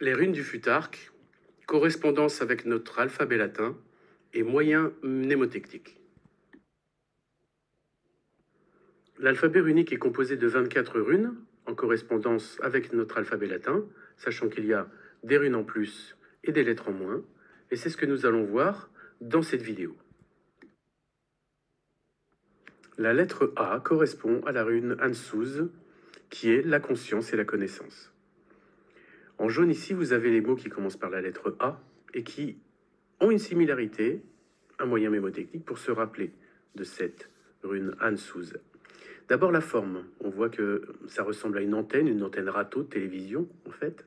Les runes du futarque, correspondance avec notre alphabet latin et moyens mnémotechniques. L'alphabet runique est composé de 24 runes en correspondance avec notre alphabet latin, sachant qu'il y a des runes en plus et des lettres en moins, et c'est ce que nous allons voir dans cette vidéo. La lettre A correspond à la rune Ansuz, qui est la conscience et la connaissance. En jaune ici, vous avez les mots qui commencent par la lettre A et qui ont une similarité, un moyen mémotechnique pour se rappeler de cette rune Ansuz. D'abord la forme, on voit que ça ressemble à une antenne râteau de télévision en fait,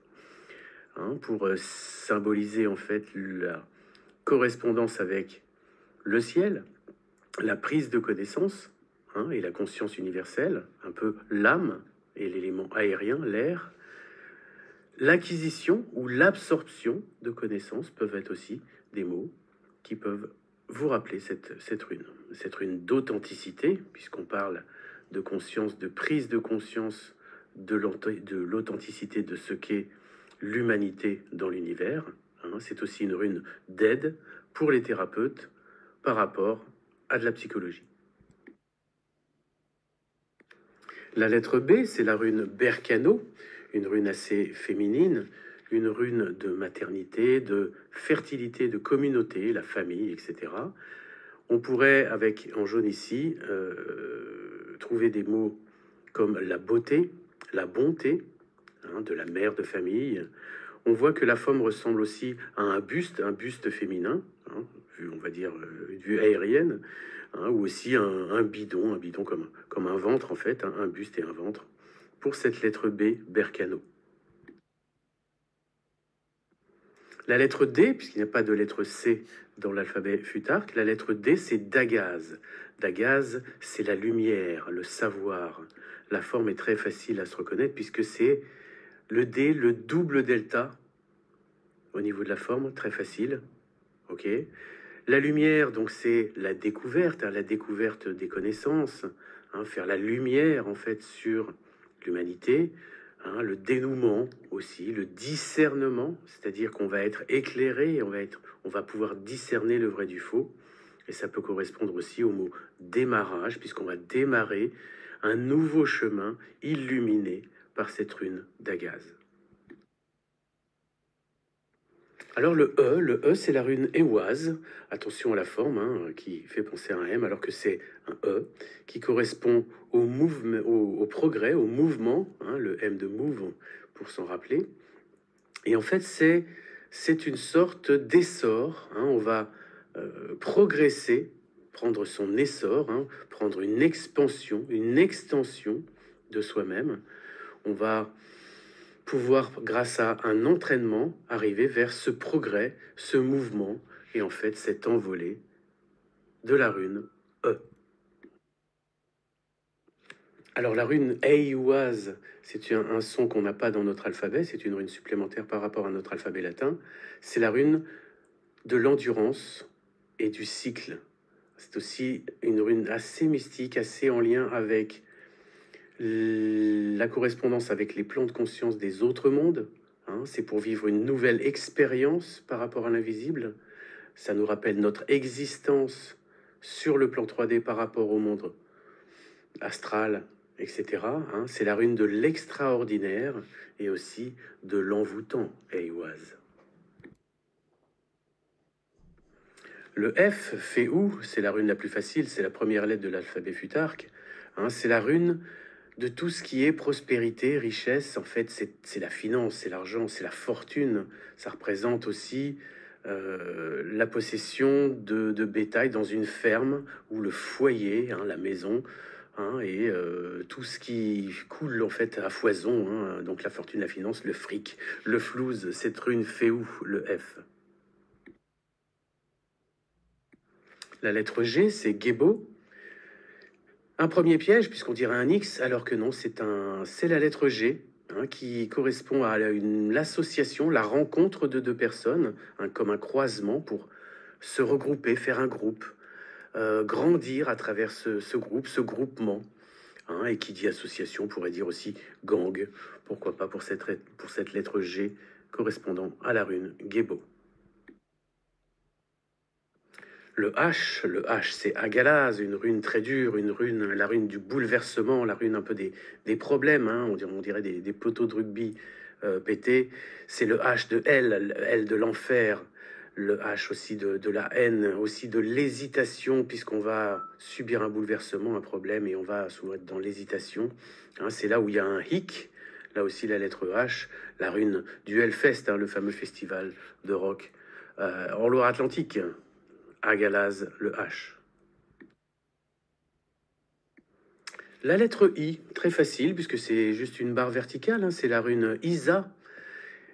pour symboliser en fait la correspondance avec le ciel, la prise de connaissance et la conscience universelle, un peu l'âme et l'élément aérien, l'air. L'acquisition ou l'absorption de connaissances peuvent être aussi des mots qui peuvent vous rappeler cette rune d'authenticité, puisqu'on parle de conscience, de prise de conscience de l'authenticité de ce qu'est l'humanité dans l'univers. C'est aussi une rune d'aide pour les thérapeutes par rapport à de la psychologie. La lettre B, c'est la rune Berkano, une rune assez féminine, une rune de maternité, de fertilité, de communauté, la famille, etc. On pourrait, avec en jaune ici, trouver des mots comme la beauté, la bonté, de la mère de famille. On voit que la forme ressemble aussi à un buste féminin, vue, on va dire, une vue aérienne, ou aussi un bidon comme un ventre en fait, un buste et un ventre, pour cette lettre B, Berkano. La lettre D, puisqu'il n'y a pas de lettre C dans l'alphabet futarque, la lettre D, c'est Dagaz. Dagaz, c'est la lumière, le savoir. La forme est très facile à se reconnaître, puisque c'est le D, le double delta, au niveau de la forme, très facile. Ok. La lumière, donc c'est la découverte des connaissances, faire la lumière en fait sur l'humanité, le dénouement aussi, le discernement, c'est-à-dire qu'on va être éclairé, on va pouvoir discerner le vrai du faux, et ça peut correspondre aussi au mot démarrage, puisqu'on va démarrer un nouveau chemin illuminé par cette rune d'Agaz. Alors le E c'est la rune éoise, attention à la forme, qui fait penser à un M, alors que c'est un E, qui correspond au mouvement, au progrès, au mouvement, le M de move, pour s'en rappeler. Et en fait, c'est une sorte d'essor, on va progresser, prendre son essor, prendre une expansion, une extension de soi-même. On va pouvoir, grâce à un entraînement, arriver vers ce progrès, ce mouvement, et en fait cette envolée de la rune E. Alors la rune Eiwaz, c'est un son qu'on n'a pas dans notre alphabet, c'est une rune supplémentaire par rapport à notre alphabet latin. C'est la rune de l'endurance et du cycle. C'est aussi une rune assez mystique, assez en lien avec la correspondance avec les plans de conscience des autres mondes. C'est pour vivre une nouvelle expérience par rapport à l'invisible. Ça nous rappelle notre existence sur le plan 3D par rapport au monde astral, etc. C'est la rune de l'extraordinaire et aussi de l'envoûtant, Eiwaz. Le F, Féou, c'est la rune la plus facile, c'est la première lettre de l'alphabet futarque. C'est la rune de tout ce qui est prospérité, richesse. En fait, c'est la finance, c'est l'argent, c'est la fortune. Ça représente aussi la possession de bétail dans une ferme ou le foyer, la maison, et tout ce qui coule en fait à foison. Donc la fortune, la finance, le fric, le flouze, cette rune Féou, le F. La lettre G, c'est Gébo. Un premier piège, puisqu'on dirait un X, alors que non, c'est la lettre G, qui correspond à l'association, la rencontre de deux personnes, comme un croisement pour se regrouper, faire un groupe, grandir à travers ce groupe, ce groupement, hein, et qui dit association pourrait dire aussi gang, pourquoi pas pour cette lettre G correspondant à la rune Gébo. Le H, c'est Agalaz, une rune très dure, la rune du bouleversement, la rune un peu des problèmes, hein, on dirait des poteaux de rugby pétés. C'est le H de L de l'enfer, le H aussi de la haine, aussi de l'hésitation, puisqu'on va subir un bouleversement, un problème, et on va souvent être dans l'hésitation. Hein, c'est là où il y a un hic, là aussi la lettre H, la rune du Hellfest, hein, le fameux festival de rock en Loire-Atlantique. Agalaz, le H. La lettre I, très facile, puisque c'est juste une barre verticale, hein, c'est la rune Isa.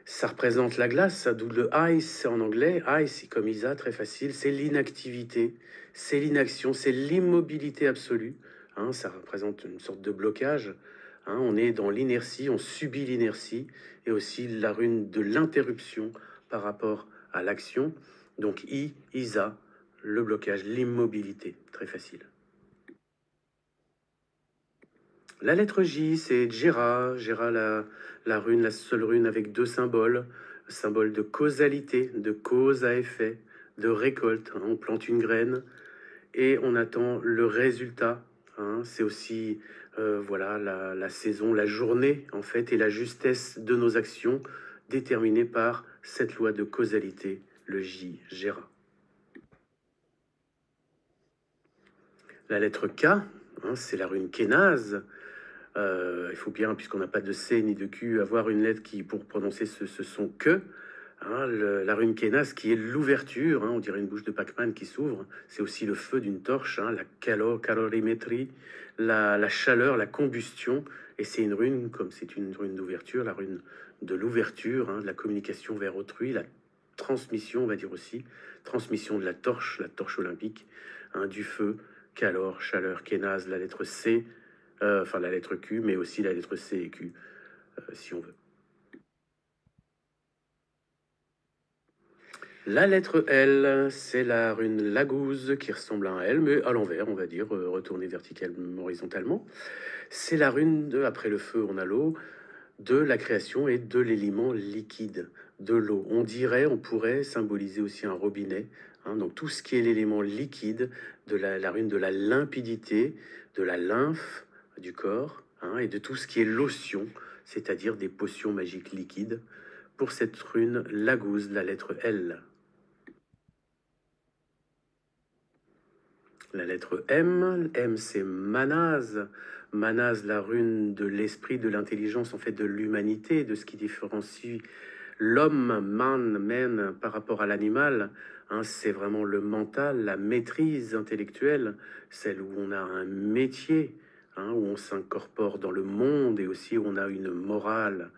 Ça représente la glace, d'où le ice en anglais. Ice, comme Isa, très facile. C'est l'inactivité, c'est l'inaction, c'est l'immobilité absolue. Hein, ça représente une sorte de blocage. Hein, on est dans l'inertie, on subit l'inertie, et aussi la rune de l'interruption par rapport à l'action. Donc Isa, le blocage, l'immobilité, très facile. La lettre J, c'est Jera, la rune, la seule rune avec deux symboles, symbole de causalité, de cause à effet, de récolte. Hein, on plante une graine et on attend le résultat. Hein, c'est aussi voilà la saison, la journée en fait, et la justesse de nos actions déterminée par cette loi de causalité, le J, Jera. La lettre K, hein, c'est la rune Kénaz. Il faut bien, puisqu'on n'a pas de C ni de Q, avoir une lettre qui, pour prononcer ce son que. Hein, la rune Kénaz qui est l'ouverture, hein, on dirait une bouche de Pac-Man qui s'ouvre. C'est aussi le feu d'une torche, hein, la calorimétrie, la chaleur, la combustion. Et c'est une rune, comme c'est une rune d'ouverture, la rune de l'ouverture, hein, de la communication vers autrui, la transmission, on va dire aussi, transmission de la torche olympique, hein, du feu, calor, chaleur, Kénaz, la lettre C, enfin la lettre Q, mais aussi la lettre C et Q, si on veut. La lettre L, c'est la rune Lagouze qui ressemble à un L, mais à l'envers, on va dire, retournée verticalement, horizontalement. C'est la rune après le feu, on a l'eau, de la création et de l'élément liquide, de l'eau. On pourrait symboliser aussi un robinet, hein, donc tout ce qui est l'élément liquide, de la rune de la limpidité, de la lymphe du corps, hein, et de tout ce qui est lotion, c'est-à-dire des potions magiques liquides, pour cette rune Lagouze, la lettre L. La lettre M, c'est Manaz. Manaz, la rune de l'esprit, de l'intelligence, en fait de l'humanité, de ce qui différencie l'homme, men, par rapport à l'animal. Hein, c'est vraiment le mental, la maîtrise intellectuelle, celle où on a un métier, hein, où on s'incorpore dans le monde et aussi où on a une morale.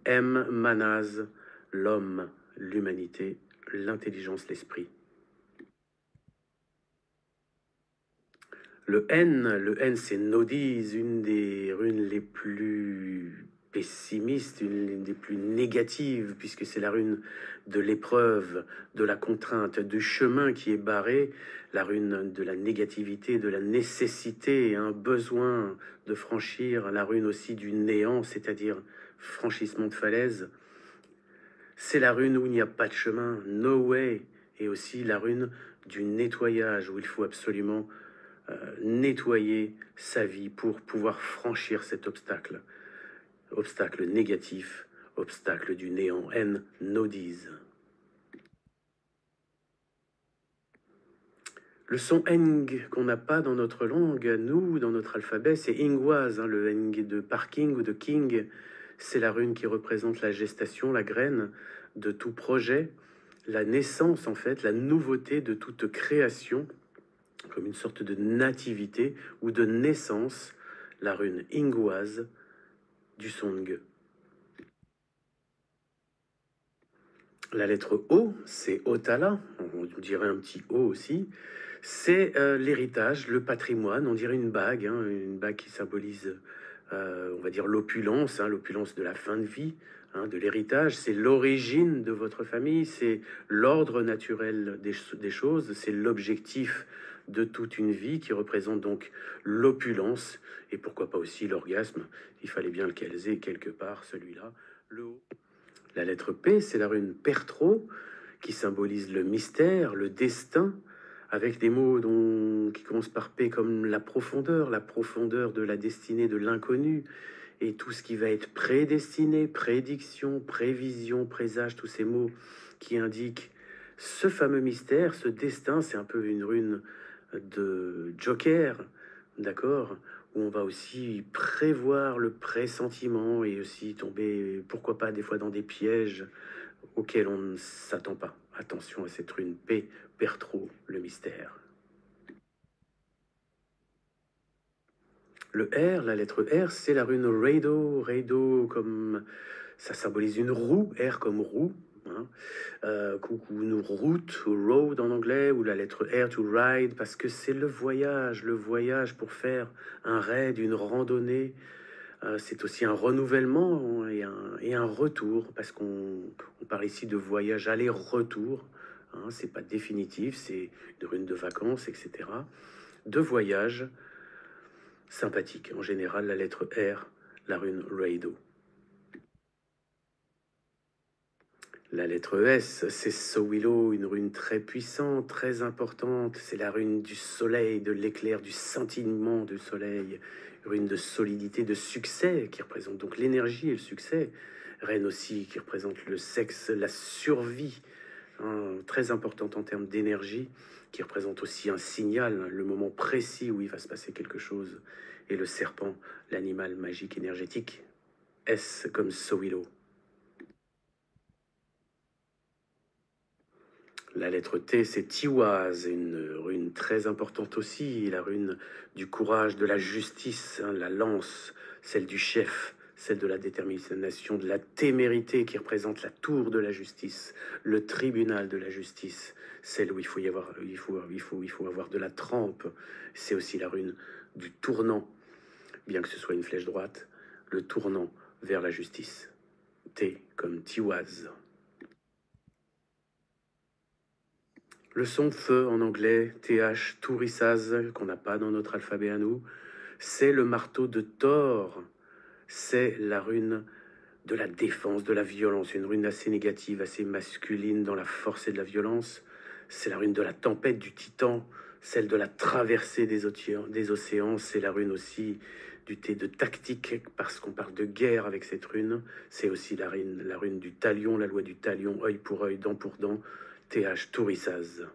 M, Manaz, l'homme, l'humanité, l'intelligence, l'esprit. Le N, c'est Nodis, une des runes les plus pessimistes, une des plus négatives, puisque c'est la rune de l'épreuve, de la contrainte, du chemin qui est barré, la rune de la négativité, de la nécessité, un besoin de franchir, la rune aussi du néant, c'est-à-dire franchissement de falaise. C'est la rune où il n'y a pas de chemin, no way, et aussi la rune du nettoyage, où il faut absolument nettoyer sa vie pour pouvoir franchir cet obstacle. Obstacle négatif, obstacle du néant, N, Nodis. Le son eng qu'on n'a pas dans notre langue, nous, dans notre alphabet, c'est ingwaz, hein, le eng de parking ou de king. C'est la rune qui représente la gestation, la graine de tout projet, la naissance en fait, la nouveauté de toute création, comme une sorte de nativité ou de naissance, la rune ingwaz du song. La lettre O, c'est Otala, on dirait un petit O aussi. C'est l'héritage, le patrimoine, on dirait une bague, hein, une bague qui symbolise, on va dire, l'opulence, hein, l'opulence de la fin de vie, hein, de l'héritage, c'est l'origine de votre famille, c'est l'ordre naturel des choses, c'est l'objectif de toute une vie qui représente donc l'opulence et pourquoi pas aussi l'orgasme. Il fallait bien le caser quelque part, celui-là. Le haut. La lettre P, c'est la rune Pertro qui symbolise le mystère, le destin, avec des mots qui commencent par P comme la profondeur de la destinée, de l'inconnu, et tout ce qui va être prédestiné, prédiction, prévision, présage, tous ces mots qui indiquent ce fameux mystère, ce destin. C'est un peu une rune de Joker, d'accord, où on va aussi prévoir le pressentiment et aussi tomber, pourquoi pas, des fois dans des pièges auxquels on ne s'attend pas. Attention à cette rune P, perd trop le mystère. Le R, la lettre R, c'est la rune Rado. Rado, comme ça symbolise une roue, R comme roue, hein, ou une route, road en anglais, ou la lettre R to ride, parce que c'est le voyage pour faire un raid, une randonnée. C'est aussi un renouvellement et un retour, parce qu'on parle ici de voyage aller-retour. Hein, c'est pas définitif, c'est une rune de vacances, etc. De voyage sympathique. En général, la lettre R, la rune Rado. La lettre S, c'est Sowilo, une rune très puissante, très importante. C'est la rune du soleil, de l'éclair, du scintillement du soleil. Rune de solidité, de succès, qui représente donc l'énergie et le succès. Reine aussi, qui représente le sexe, la survie, hein, très importante en termes d'énergie, qui représente aussi un signal, le moment précis où il va se passer quelque chose. Et le serpent, l'animal magique énergétique. S comme Sowilo. La lettre T, c'est Tiwaz, une rune très importante aussi, la rune du courage, de la justice, hein, la lance, celle du chef, celle de la détermination, de la témérité qui représente la tour de la justice, le tribunal de la justice, celle où il faut avoir de la trempe. C'est aussi la rune du tournant, bien que ce soit une flèche droite, le tournant vers la justice. T comme Tiwaz. Le son feu en anglais, TH, Tourisaz, qu'on n'a pas dans notre alphabet à nous, c'est le marteau de Thor. C'est la rune de la défense, de la violence, une rune assez négative, assez masculine dans la force et de la violence. C'est la rune de la tempête du titan, celle de la traversée des océans. C'est la rune aussi du thé de tactique, parce qu'on parle de guerre avec cette rune. C'est aussi la rune du talion, la loi du talion, œil pour œil, dent pour dent. TH Tourisaz.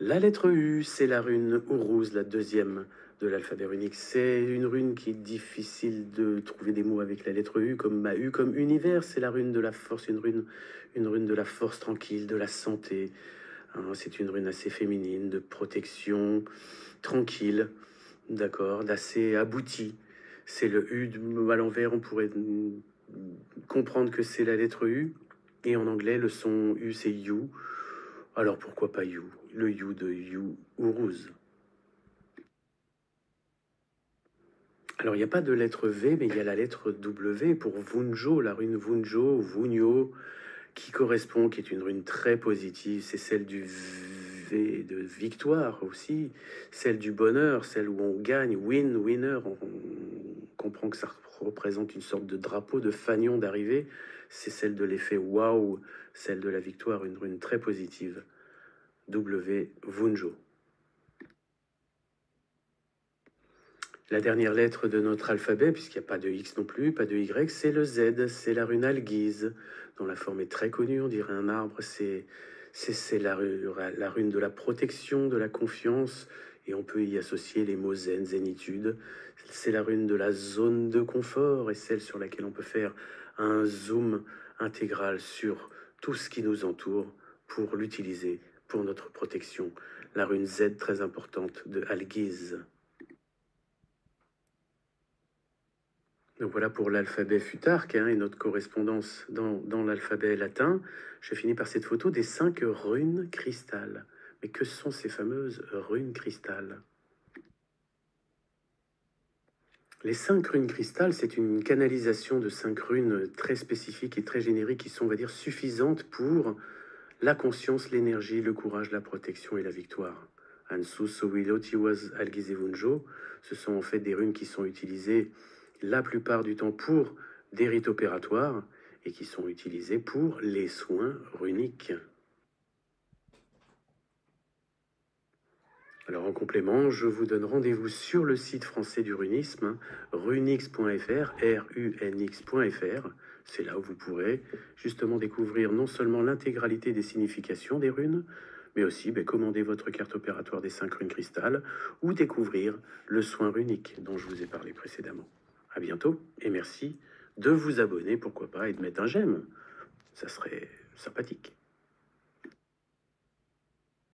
La lettre U, c'est la rune Uruz, la deuxième de l'alphabet runique. C'est une rune qui est difficile de trouver des mots avec la lettre U, comme U comme univers. C'est la rune de la force, une rune de la force tranquille, de la santé. Hein, c'est une rune assez féminine, de protection, tranquille, d'accord, d'assez abouti. C'est le U à l'envers, on pourrait comprendre que c'est la lettre U. Et en anglais, le son U, c'est You. Alors pourquoi pas You? Le You de You Uruz. Alors il n'y a pas de lettre V, mais il y a la lettre W pour Vunjo, la rune Vunjo, ou Vunyo, qui correspond, qui est une rune très positive. C'est celle du V de victoire aussi, celle du bonheur, celle où on gagne, win, winner. On comprend que ça représente une sorte de drapeau, de fanion d'arrivée. C'est celle de l'effet wow, celle de la victoire, une rune très positive. W, Vunjo. La dernière lettre de notre alphabet, puisqu'il n'y a pas de X non plus, pas de Y, c'est le Z, c'est la rune Algiz, dont la forme est très connue, on dirait un arbre. C'est la rune de la protection, de la confiance, et on peut y associer les mots zen, zénitude. C'est la rune de la zone de confort, et celle sur laquelle on peut faire un zoom intégral sur tout ce qui nous entoure pour l'utiliser pour notre protection. La rune Z très importante de Algiz. Donc voilà pour l'alphabet futarque, hein, et notre correspondance dans l'alphabet latin. Je finis par cette photo des 5 runes cristal. Mais que sont ces fameuses runes cristal? Les 5 runes cristal, c'est une canalisation de 5 runes très spécifiques et très génériques qui sont, on va dire, suffisantes pour la conscience, l'énergie, le courage, la protection et la victoire. Ansu, Sowilo, Tiwaz, Algizevunjo, ce sont en fait des runes qui sont utilisées la plupart du temps pour des rites opératoires et qui sont utilisées pour les soins runiques. Alors en complément, je vous donne rendez-vous sur le site français du runisme, runix.fr, runx.fr. C'est là où vous pourrez justement découvrir non seulement l'intégralité des significations des runes, mais aussi commander votre carte opératoire des 5 runes cristal ou découvrir le soin runique dont je vous ai parlé précédemment. À bientôt et merci de vous abonner, pourquoi pas, et de mettre un j'aime. Ça serait sympathique.